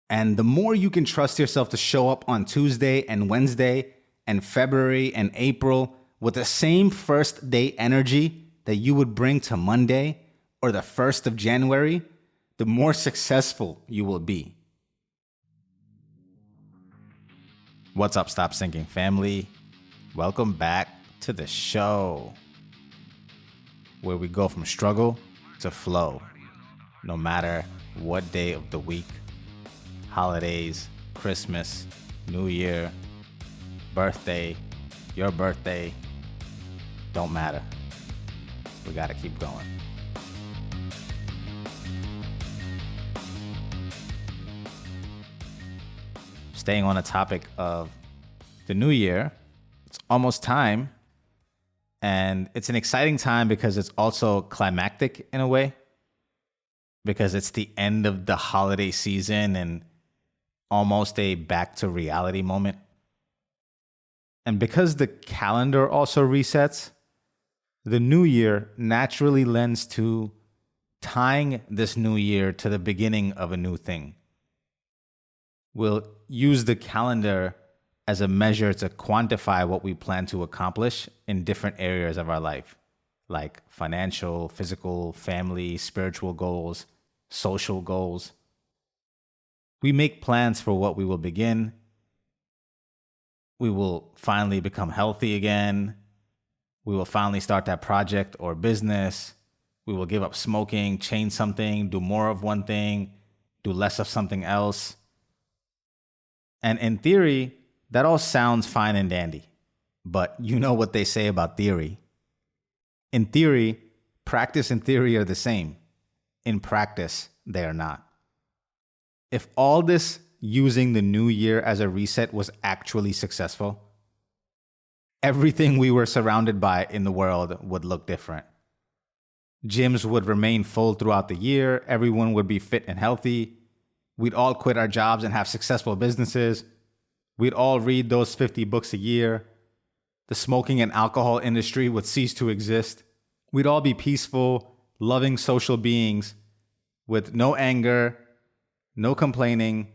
And the more you can trust yourself to show up on Tuesday and Wednesday and February and April with the same first day energy that you would bring to Monday or the 1st of January, the more successful you will be. What's up, Stop Sinking family? Welcome back to the show, where we go from struggle to flow, no matter what day of the week, holidays, Christmas, New Year, birthday, your birthday, don't matter. We gotta keep going. Staying on the topic of the new year, it's almost time. And it's an exciting time because it's also climactic in a way, because it's the end of the holiday season and almost a back to reality moment. And because the calendar also resets, the new year naturally lends to tying this new year to the beginning of a new thing. We'll use the calendar as a measure to quantify what we plan to accomplish in different areas of our life, like financial, physical, family, spiritual goals, social goals. We make plans for what we will begin. We will finally become healthy again. We will finally start that project or business. We will give up smoking, change something, do more of one thing, do less of something else. And in theory, that all sounds fine and dandy. But you know what they say about theory. In theory, practice and theory are the same. In practice, they are not. If all this using the new year as a reset was actually successful, everything we were surrounded by in the world would look different. Gyms would remain full throughout the year. Everyone would be fit and healthy. We'd all quit our jobs and have successful businesses. We'd all read those 50 books a year. The smoking and alcohol industry would cease to exist. We'd all be peaceful, loving social beings with no anger, no complaining,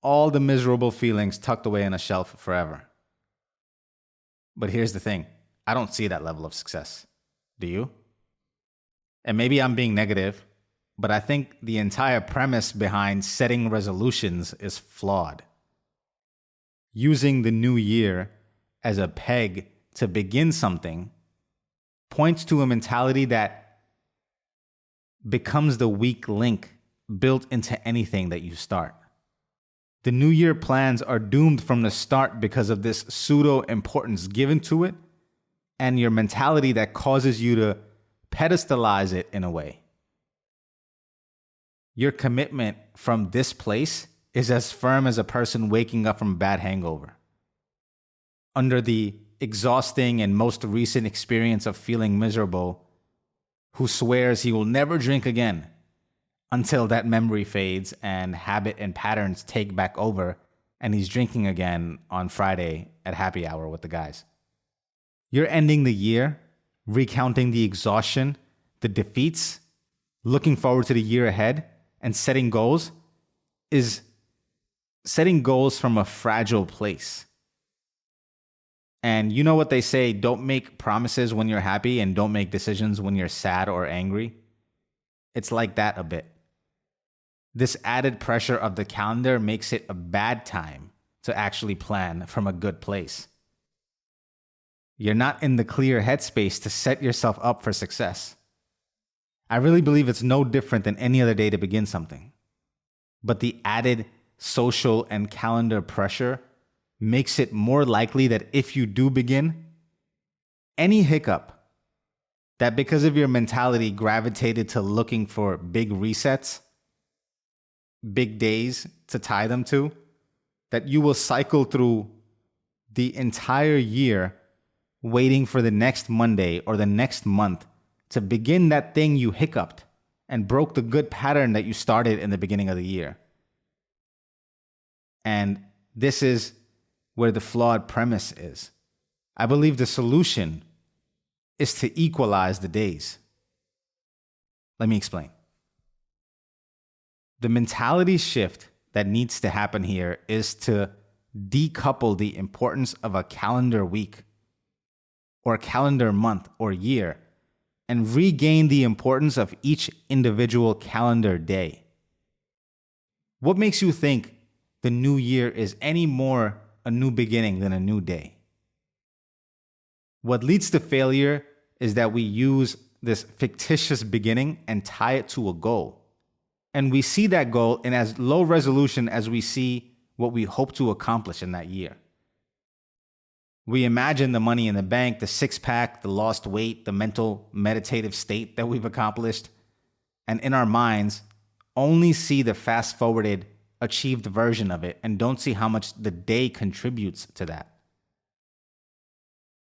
all the miserable feelings tucked away in a shelf forever. But here's the thing. I don't see that level of success. Do you? And maybe I'm being negative, but I think the entire premise behind setting resolutions is flawed. Using the new year as a peg to begin something points to a mentality that becomes the weak link built into anything that you start. The New Year plans are doomed from the start because of this pseudo importance given to it and your mentality that causes you to pedestalize it in a way. Your commitment from this place is as firm as a person waking up from a bad hangover, under the exhausting and most recent experience of feeling miserable, who swears he will never drink again until that memory fades and habit and patterns take back over and he's drinking again on Friday at happy hour with the guys. You're ending the year recounting the exhaustion, the defeats, looking forward to the year ahead, and setting goals is setting goals from a fragile place. And you know what they say, don't make promises when you're happy and don't make decisions when you're sad or angry. It's like that a bit. This added pressure of the calendar makes it a bad time to actually plan from a good place. You're not in the clear headspace to set yourself up for success. I really believe it's no different than any other day to begin something. But the added social and calendar pressure makes it more likely that if you do begin, any hiccup that because of your mentality gravitated to looking for big resets, big days to tie them to, that you will cycle through the entire year waiting for the next Monday or the next month to begin that thing you hiccuped and broke the good pattern that you started in the beginning of the year. And this is where the flawed premise is. I believe the solution is to equalize the days. Let me explain. The mentality shift that needs to happen here is to decouple the importance of a calendar week or calendar month or year and regain the importance of each individual calendar day. What makes you think the new year is any more a new beginning than a new day? What leads to failure is that we use this fictitious beginning and tie it to a goal. And we see that goal in as low resolution as we see what we hope to accomplish in that year. We imagine the money in the bank, the six-pack, the lost weight, the mental meditative state that we've accomplished, and in our minds, only see the fast-forwarded, achieved version of it and don't see how much the day contributes to that.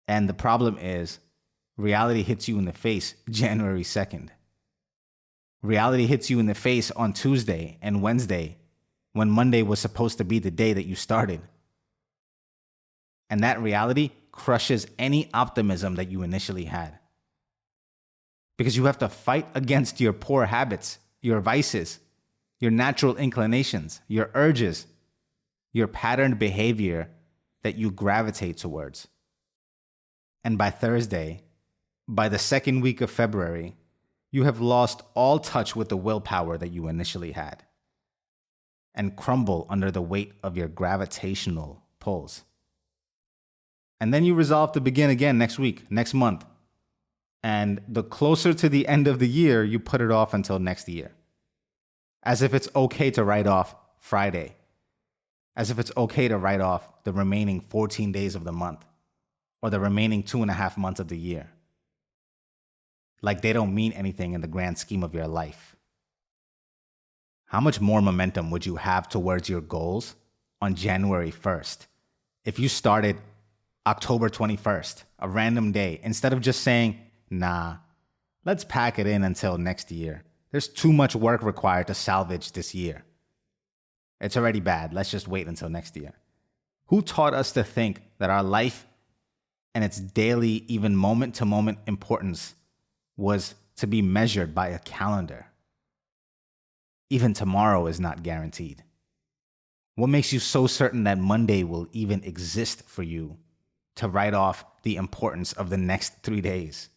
And the problem is, reality hits you in the face January 2nd. Reality hits you in the face on Tuesday and Wednesday when Monday was supposed to be the day that you started. And that reality crushes any optimism that you initially had. Because you have to fight against your poor habits, your vices, your natural inclinations, your urges, your patterned behavior that you gravitate towards. And by Thursday, by the second week of February, you have lost all touch with the willpower that you initially had and crumble under the weight of your gravitational pulls. And then you resolve to begin again next week, next month. And the closer to the end of the year, you put it off until next year. As if it's okay to write off Friday. As if it's okay to write off the remaining 14 days of the month or the remaining 2.5 months of the year. Like they don't mean anything in the grand scheme of your life. How much more momentum would you have towards your goals on January 1st if you started October 21st, a random day, instead of just saying, nah, let's pack it in until next year. There's too much work required to salvage this year. It's already bad. Let's just wait until next year. Who taught us to think that our life and its daily, even moment-to-moment importance was to be measured by a calendar? Even tomorrow is not guaranteed. What makes you so certain that Monday will even exist for you to write off the importance of the next 3 days?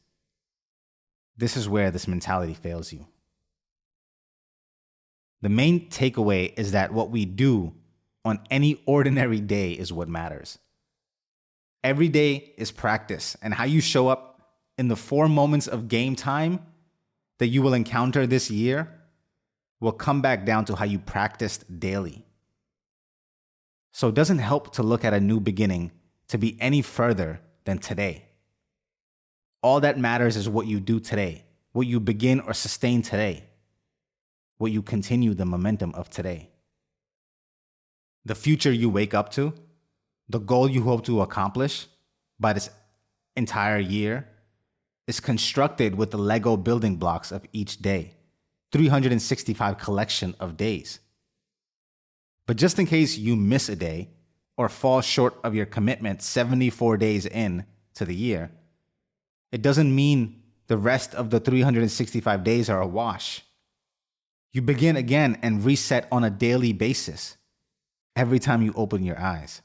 This is where this mentality fails you. The main takeaway is that what we do on any ordinary day is what matters. Every day is practice, and how you show up in the 4 moments of game time that you will encounter this year will come back down to how you practiced daily. So it doesn't help to look at a new beginning to be any further than today. All that matters is what you do today, what you begin or sustain today, what you continue the momentum of today. The future you wake up to, the goal you hope to accomplish by this entire year, is constructed with the Lego building blocks of each day, 365 collection of days. But just in case you miss a day or fall short of your commitment 74 days in to the year, it doesn't mean the rest of the 365 days are a wash. You begin again and reset on a daily basis every time you open your eyes.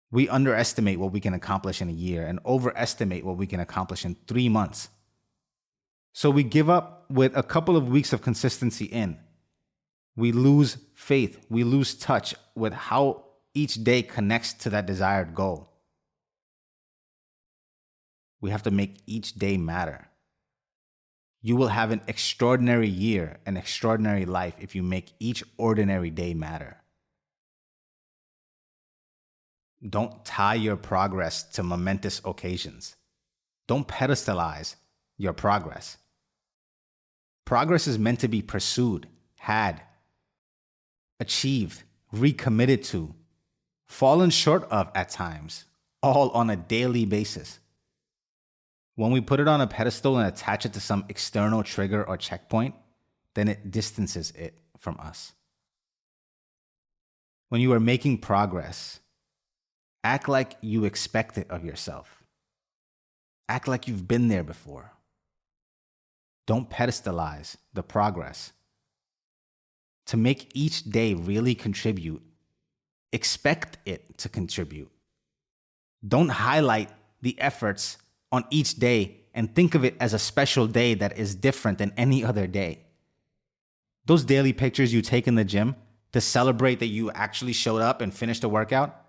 We underestimate what we can accomplish in a year and overestimate what we can accomplish in 3 months. So we give up with a couple of weeks of consistency in. We lose faith. We lose touch with how each day connects to that desired goal. We have to make each day matter. You will have an extraordinary year, an extraordinary life if you make each ordinary day matter. Don't tie your progress to momentous occasions. Don't pedestalize your progress. Progress is meant to be pursued, had, achieved, recommitted to, fallen short of at times, all on a daily basis. When we put it on a pedestal and attach it to some external trigger or checkpoint, then it distances it from us. When you are making progress, act like you expect it of yourself. Act like you've been there before. Don't pedestalize the progress. to make each day really contribute. Expect it to contribute. Don't highlight the efforts on each day and think of it as a special day that is different than any other day. Those daily pictures you take in the gym to celebrate that you actually showed up and finished the workout,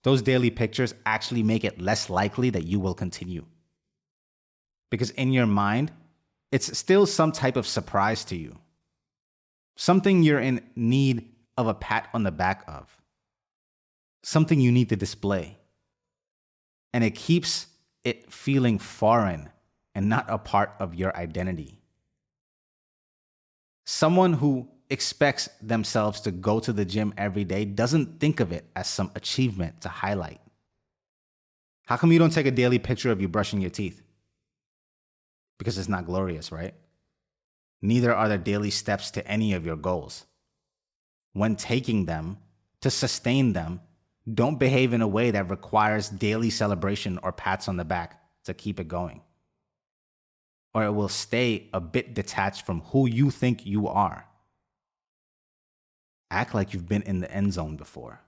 those daily pictures actually make it less likely that you will continue. Because in your mind, it's still some type of surprise to you. Something you're in need of a pat on the back of. Something you need to display. And it keeps it feeling foreign and not a part of your identity. Someone who expects themselves to go to the gym every day doesn't think of it as some achievement to highlight. How come you don't take a daily picture of you brushing your teeth? Because it's not glorious, right? Neither are there daily steps to any of your goals. When taking them, to sustain them, don't behave in a way that requires daily celebration or pats on the back to keep it going. Or it will stay a bit detached from who you think you are. Act like you've been in the end zone before.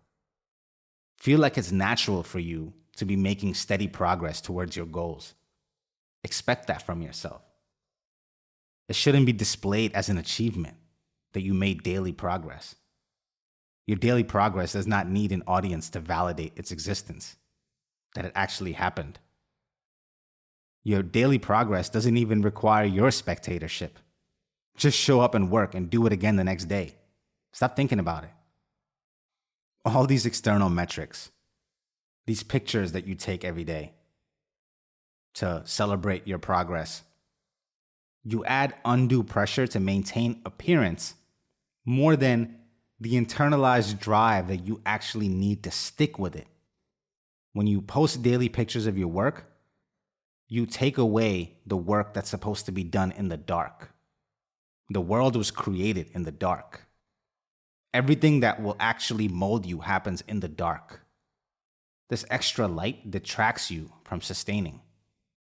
Feel like it's natural for you to be making steady progress towards your goals. Expect that from yourself. It shouldn't be displayed as an achievement that you made daily progress. Your daily progress does not need an audience to validate its existence, that it actually happened. Your daily progress doesn't even require your spectatorship. Just show up and work and do it again the next day. Stop thinking about it. All these external metrics, these pictures that you take every day to celebrate your progress, you add undue pressure to maintain appearance more than the internalized drive that you actually need to stick with it. When you post daily pictures of your work, you take away the work that's supposed to be done in the dark. The world was created in the dark. Everything that will actually mold you happens in the dark. This extra light detracts you from sustaining.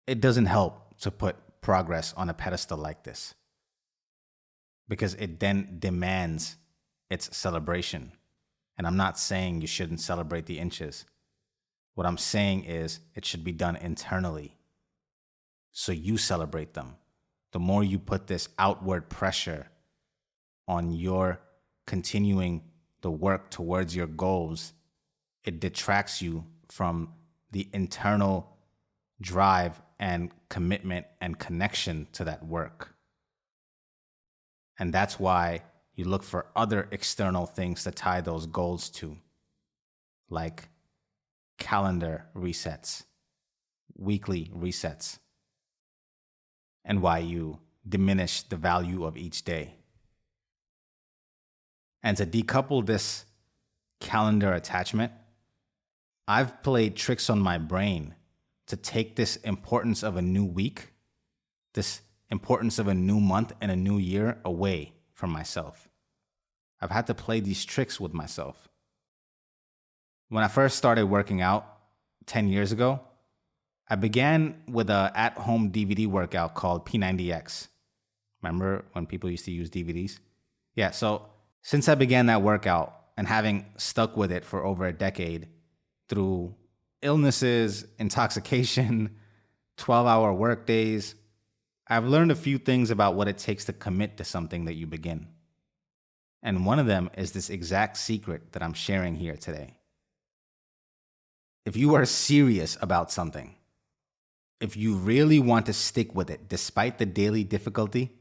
It doesn't help to put progress on a pedestal like this, because it then demands its celebration. And I'm not saying you shouldn't celebrate the inches. What I'm saying is it should be done internally, so you celebrate them. The more you put this outward pressure on your continuing the work towards your goals, it detracts you from the internal drive and commitment and connection to that work. And that's why you look for other external things to tie those goals to, like calendar resets, weekly resets, and why you diminish the value of each day. And to decouple this calendar attachment, I've played tricks on my brain to take this importance of a new week, this importance of a new month and a new year away from myself. I've had to play these tricks with myself. When I first started working out 10 years ago, I began with an at-home DVD workout called P90X. Remember when people used to use DVDs? Yeah, so since I began that workout and having stuck with it for over a decade through illnesses, intoxication, 12-hour work days, I've learned a few things about what it takes to commit to something that you begin. And one of them is this exact secret that I'm sharing here today. If you are serious about something, if you really want to stick with it despite the daily difficulty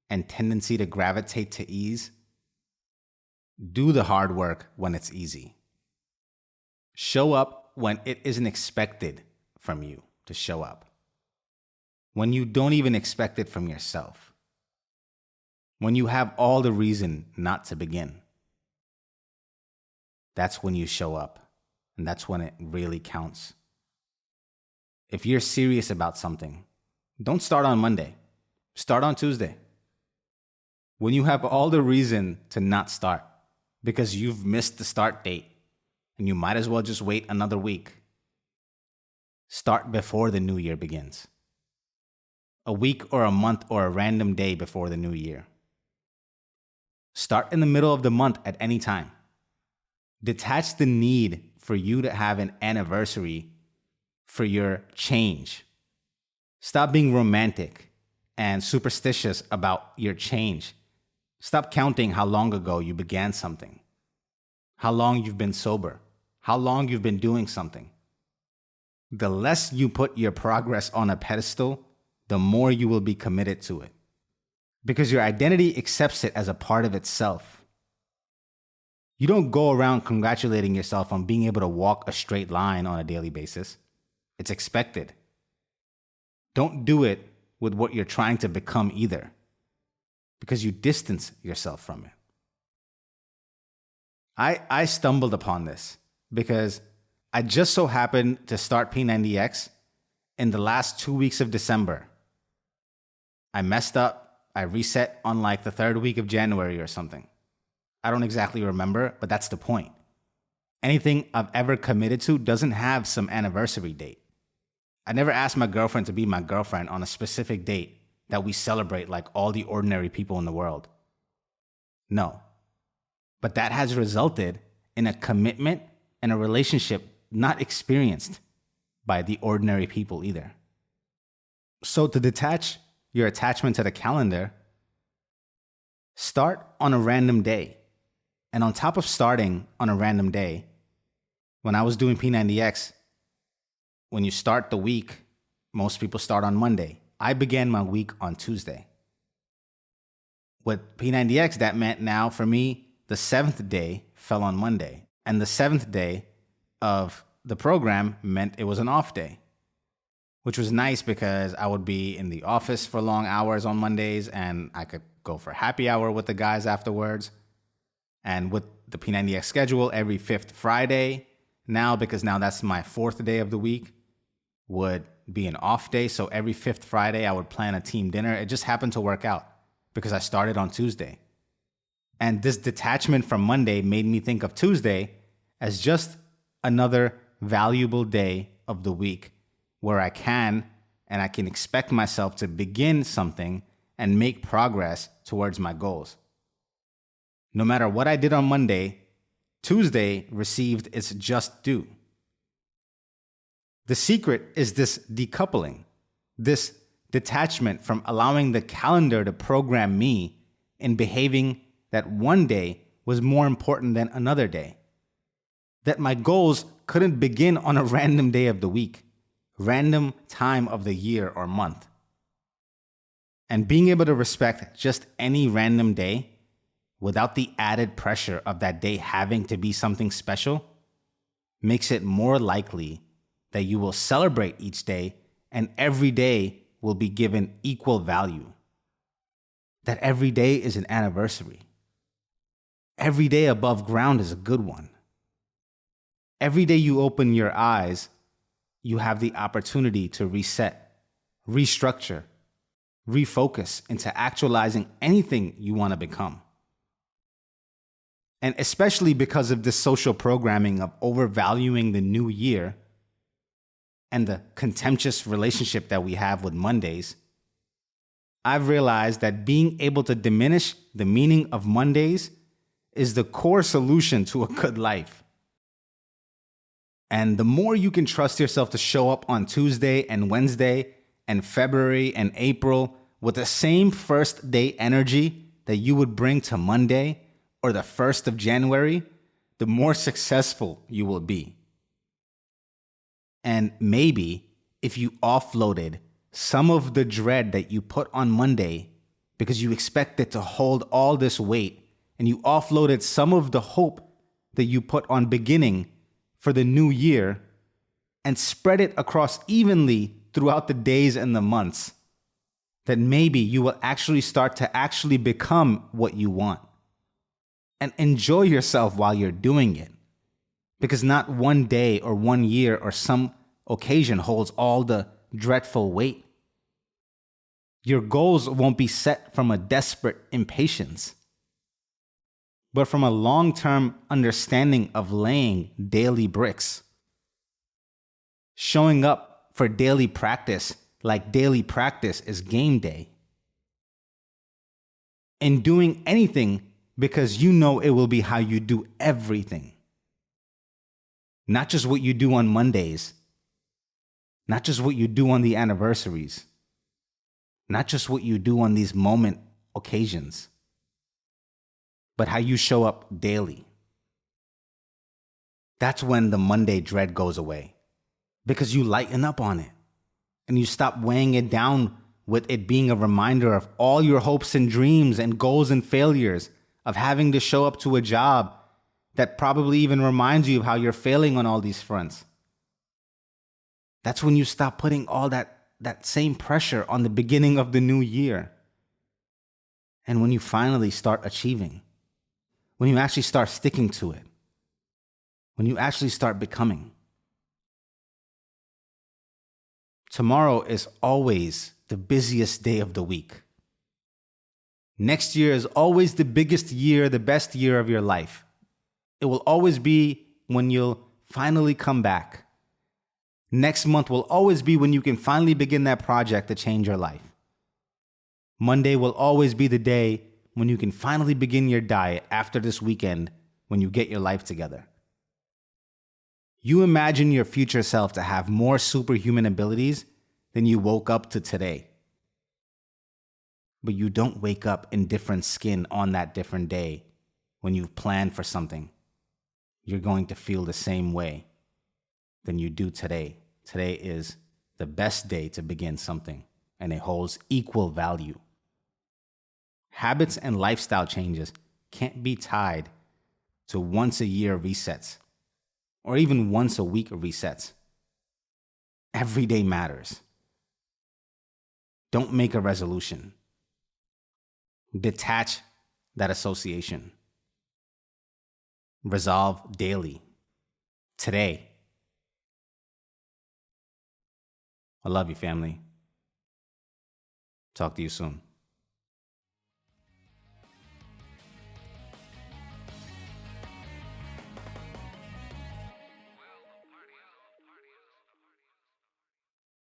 and tendency to gravitate to ease, do the hard work when it's easy. Show up when it isn't expected from you to show up. When you don't even expect it from yourself. When you have all the reason not to begin. That's when you show up, and that's when it really counts. If you're serious about something, don't start on Monday. Start on Tuesday. When you have all the reason to not start, because you've missed the start date and you might as well just wait another week. Start before the new year begins. A week or a month or a random day before the new year. Start in the middle of the month at any time. Detach the need for you to have an anniversary for your change. Stop being romantic and superstitious about your change. Stop counting how long ago you began something, how long you've been sober, how long you've been doing something. The less you put your progress on a pedestal, the more you will be committed to it. Because your identity accepts it as a part of itself. You don't go around congratulating yourself on being able to walk a straight line on a daily basis. It's expected. Don't do it with what you're trying to become either, because you distance yourself from it. I stumbled upon this because I just so happened to start P90X in the last 2 weeks of December. I messed up. I reset on like the third week of January or something. I don't exactly remember, but that's the point. Anything I've ever committed to doesn't have some anniversary date. I never asked my girlfriend to be my girlfriend on a specific date that we celebrate like all the ordinary people in the world. No. But that has resulted in a commitment and a relationship not experienced by the ordinary people either. So to detach your attachment to the calendar, start on a random day. And on top of starting on a random day, when I was doing P90X, when you start the week, most people start on Monday. I began my week on Tuesday. With P90X, that meant now for me, the 7th day fell on Monday. And the 7th day of the program meant it was an off day, which was nice because I would be in the office for long hours on Mondays and I could go for happy hour with the guys afterwards. And with the P90X schedule, every 5th Friday now, because now that's my 4th day of the week, would be an off day. So every 5th Friday, I would plan a team dinner. It just happened to work out because I started on Tuesday. And this detachment from Monday made me think of Tuesday as just another valuable day of the week where I can expect myself to begin something and make progress towards my goals. No matter what I did on Monday, Tuesday received its just due. The secret is this decoupling, this detachment from allowing the calendar to program me in behaving that one day was more important than another day. That my goals couldn't begin on a random day of the week, random time of the year or month. And being able to respect just any random day without the added pressure of that day having to be something special makes it more likely that you will celebrate each day and every day will be given equal value. That every day is an anniversary. Every day above ground is a good one. Every day you open your eyes, you have the opportunity to reset, restructure, refocus into actualizing anything you want to become. And especially because of this social programming of overvaluing the new year and the contemptuous relationship that we have with Mondays, I've realized that being able to diminish the meaning of Mondays is the core solution to a good life. And the more you can trust yourself to show up on Tuesday and Wednesday and February and April with the same first day energy that you would bring to Monday or the 1st of January, the more successful you will be. And maybe if you offloaded some of the dread that you put on Monday because you expect it to hold all this weight, and you offloaded some of the hope that you put on beginning for the new year and spread it across evenly throughout the days and the months, that maybe you will actually start to actually become what you want. And enjoy yourself while you're doing it. Because not one day or 1 year or some occasion holds all the dreadful weight. Your goals won't be set from a desperate impatience, but from a long-term understanding of laying daily bricks. Showing up for daily practice like daily practice is game day. And doing anything because you know it will be how you do everything. Not just what you do on Mondays, not just what you do on the anniversaries, not just what you do on these moment occasions, but how you show up daily. That's when the Monday dread goes away, because you lighten up on it and you stop weighing it down with it being a reminder of all your hopes and dreams and goals and failures of having to show up to a job that probably even reminds you of how you're failing on all these fronts. That's when you stop putting all that same pressure on the beginning of the new year. And when you finally start achieving, when you actually start sticking to it, when you actually start becoming. Tomorrow is always the busiest day of the week. Next year is always the biggest year, the best year of your life. It will always be when you'll finally come back. Next month will always be when you can finally begin that project to change your life. Monday will always be the day when you can finally begin your diet after this weekend when you get your life together. You imagine your future self to have more superhuman abilities than you woke up to today. But you don't wake up in different skin on that different day when you've planned for something. You're going to feel the same way than you do today. Today is the best day to begin something, and it holds equal value. Habits and lifestyle changes can't be tied to once a year resets or even once a week resets. Every day matters. Don't make a resolution. Detach that association. Resolve daily. Today. I love you, family. Talk to you soon.